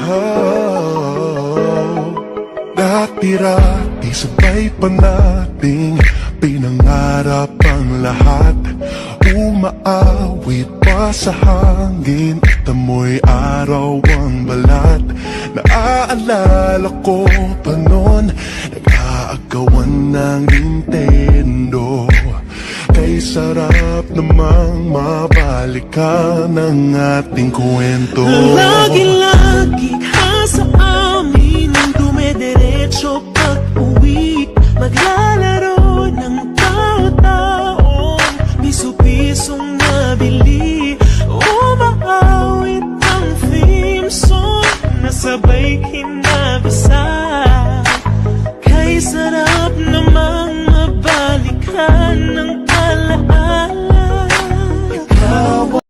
Oh, dati-rati sabay pa nating pinangarap ang lahat. Umaawit pa sa hangin at amoy araw ang balat. Naaalala ko pa noon, nag-aagawan ng Nintendo. Kay sarap namang mabalikan ang ating kwento. Lagi-lagi ka sa amin, dumediretso pag-uwi.